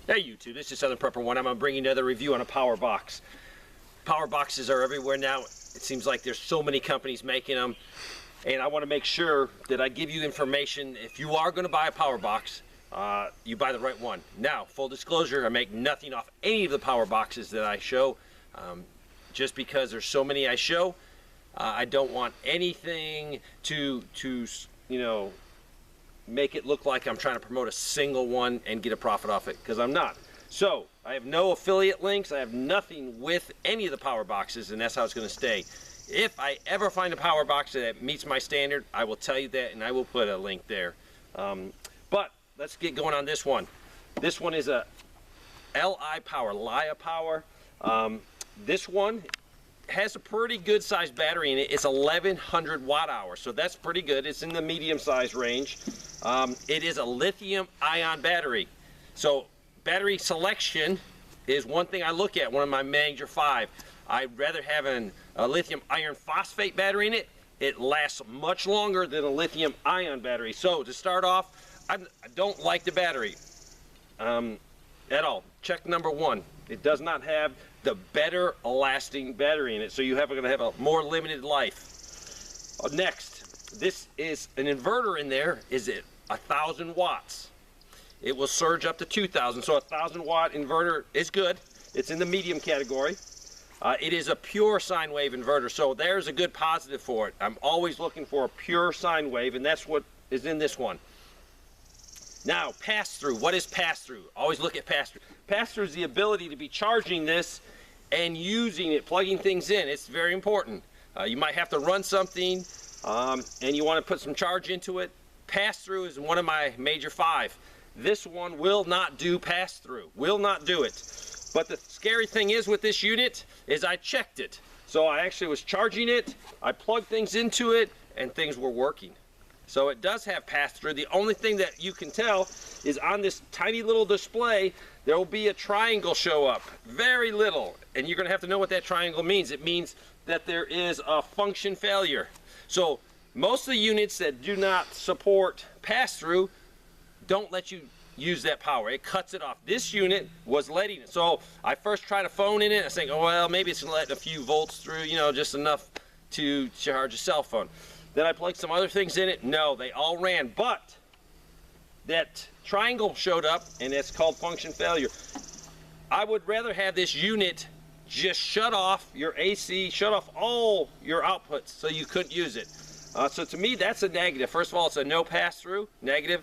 Hey YouTube, this is Southern Prepper One. I'm going to bring you another review on a power box. Power boxes are everywhere now. It seems like there's so many companies making them, and I want to make sure that I give you information. If you are going to buy a power box, you buy the right one. Now, full disclosure, I make nothing off any of the power boxes that I show. Just because there's so many I show, I don't want anything to you know, make it look like I'm trying to promote a single one and get a profit off it, because I'm not. So I have no affiliate links. I have nothing with any of the power boxes, and that's how it's going to stay. If I ever find a power box that meets my standard, I will tell you that, and I will put a link there. But let's get going on this one. This one is a LiPower. This one has a pretty good sized battery in it. It's 1100 watt hours, so that's pretty good. It's in the medium size range. It is a lithium ion battery. So battery selection is one thing I look at, one of my major 5. I'd rather have a lithium iron phosphate battery in it. It lasts much longer than a lithium ion battery. So to start off, I don't like the battery at all. Check number 1. It does not have the better lasting battery in it, so you are going to have a more limited life. Next, this is an inverter in there. Is it 1,000 watts? It will surge up to 2,000, so a 1,000 watt inverter is good. It's in the medium category. It is a pure sine wave inverter, so there's a good positive for it. I'm always looking for a pure sine wave, and that's what is in this one. Now, pass-through. What is pass-through? Always look at pass-through. Pass-through is the ability to be charging this and using it, plugging things in. It's very important. You might have to run something, and you want to put some charge into it. Pass-through is one of my major 5. This one will not do pass-through. Will not do it. But the scary thing is with this unit is I checked it. So I actually was charging it, I plugged things into it, and things were working. So it does have pass-through. The only thing that you can tell is on this tiny little display, there will be a triangle show up. Very little. And you're going to have to know what that triangle means. It means that there is a function failure. So most of the units that do not support pass-through don't let you use that power. It cuts it off. This unit was letting it. So I first tried a phone in it. I was thinking, oh, well, maybe it's letting a few volts through, you know, just enough to charge a cell phone. Then I plugged some other things in it. No, they all ran, but that triangle showed up, and it's called function failure. I would rather have this unit just shut off your AC, shut off all your outputs so you couldn't use it. So to me, that's a negative. First of all, it's a no pass-through, negative.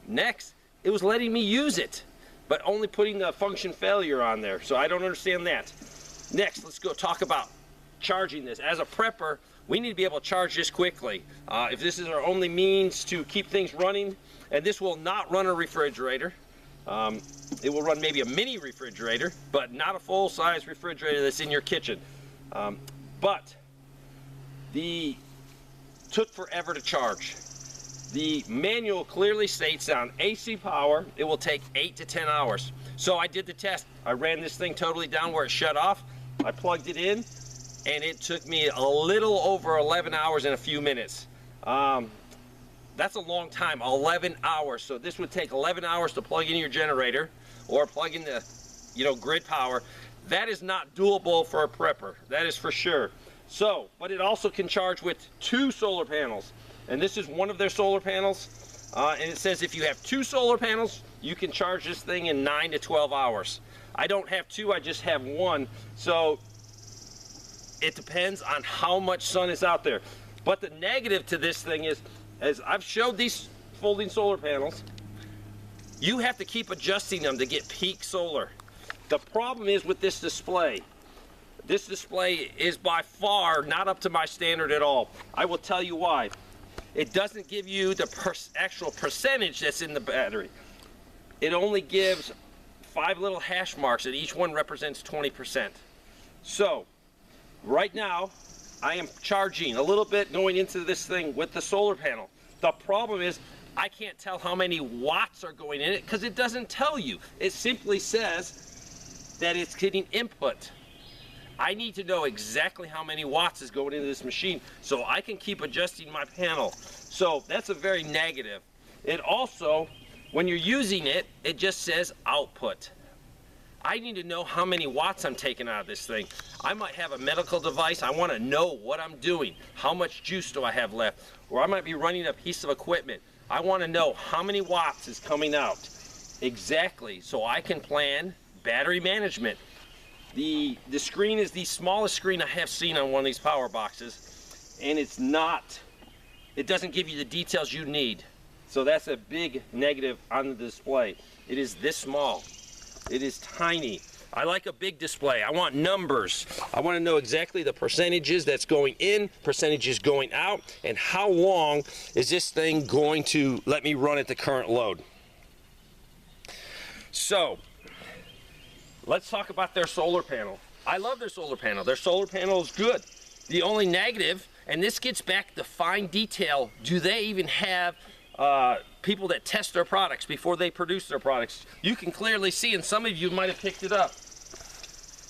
Next, it was letting me use it, but only putting the function failure on there. So I don't understand that. Next, let's go talk about charging this. As a prepper, we need to be able to charge this quickly. If this is our only means to keep things running, and this will not run a refrigerator. It will run maybe a mini refrigerator, but not a full-size refrigerator that's in your kitchen. But took forever to charge. The manual clearly states on AC power, it will take 8 to 10 hours. So I did the test. I ran this thing totally down where it shut off. I plugged it in, and it took me a little over 11 hours and a few minutes. That's a long time, 11 hours. So this would take 11 hours to plug in your generator or plug in the, you know, grid power. That is not doable for a prepper. That is for sure. So, but it also can charge with 2 solar panels. And this is one of their solar panels. And it says if you have 2 solar panels, you can charge this thing in 9 to 12 hours. I don't have 2, I just have 1. So it depends on how much sun is out there. But the negative to this thing is, as I've showed these folding solar panels, you have to keep adjusting them to get peak solar. The problem is with this display is by far not up to my standard at all. I will tell you why. It doesn't give you the actual percentage that's in the battery. It only gives 5 little hash marks, and each one represents 20%. So right now, I am charging a little bit going into this thing with the solar panel. The problem is I can't tell how many watts are going in it because it doesn't tell you. It simply says that it's getting input. I need to know exactly how many watts is going into this machine so I can keep adjusting my panel. So that's a very negative. It also, when you're using it, it just says output. I need to know how many watts I'm taking out of this thing. I might have a medical device. I want to know what I'm doing. How much juice do I have left? Or I might be running a piece of equipment. I want to know how many watts is coming out exactly so I can plan battery management. The screen is the smallest screen I have seen on one of these power boxes, and it doesn't give you the details you need. So that's a big negative on the display. It is this small. It is tiny. I like a big display. I want numbers. I want to know exactly the percentages that's going in, percentages going out, and how long is this thing going to let me run at the current load. So, let's talk about their solar panel. I love their solar panel. Their solar panel is good. The only negative, and this gets back to fine detail, do they even have people that test their products before they produce their products? You can clearly see, and some of you might have picked it up,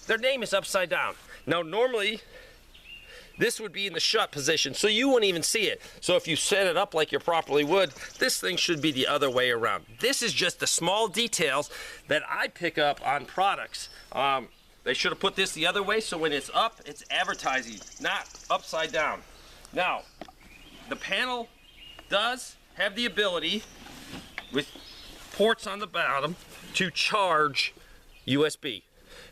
their name is upside down. Now normally this would be in the shut position, so you wouldn't even see it. So if you set it up like you properly would, this thing should be the other way around. This is just the small details that I pick up on products. They should have put this the other way, so when it's up, it's advertising, not upside down. Now, the panel does have the ability, with ports on the bottom, to charge USB.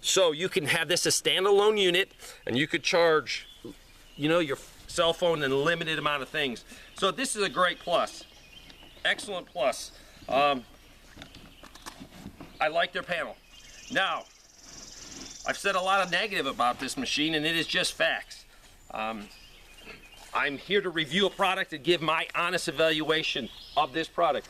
So you can have this a standalone unit, and you could charge, you know, your cell phone in a limited amount of things. So this is a great plus. Excellent plus. I like their panel. Now, I've said a lot of negative about this machine, and it is just facts. I'm here to review a product and give my honest evaluation of this product.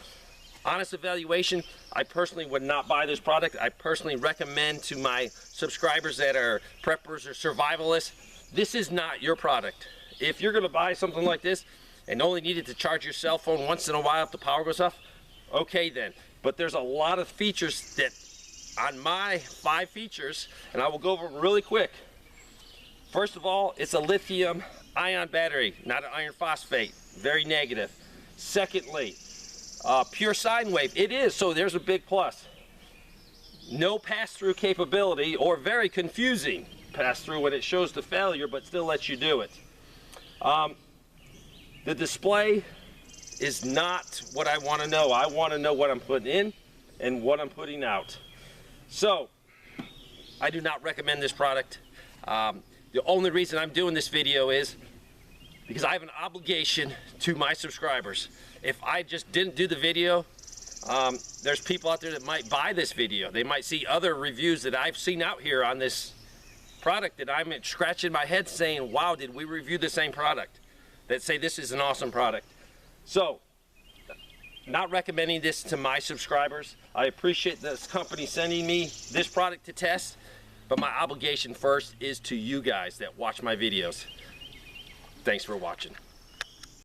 Honest evaluation, I personally would not buy this product. I personally recommend to my subscribers that are preppers or survivalists, this is not your product. If you're gonna buy something like this and only need it to charge your cell phone once in a while if the power goes off, okay then. But there's a lot of features that, on my 5 features, and I will go over them really quick. First of all, it's a lithium ion battery, not an iron phosphate. Very negative. Secondly, pure sine wave. It is, so there's a big plus. No pass-through capability, or very confusing pass-through when it shows the failure but still lets you do it. The display is not what I want to know. I want to know what I'm putting in and what I'm putting out. So, I do not recommend this product. The only reason I'm doing this video is because I have an obligation to my subscribers. If I just didn't do the video, there's people out there that might buy this video. They might see other reviews that I've seen out here on this product that I'm scratching my head saying, wow, did we review the same product? That say this is an awesome product. So, not recommending this to my subscribers. I appreciate this company sending me this product to test, but my obligation first is to you guys that watch my videos. Thanks for watching.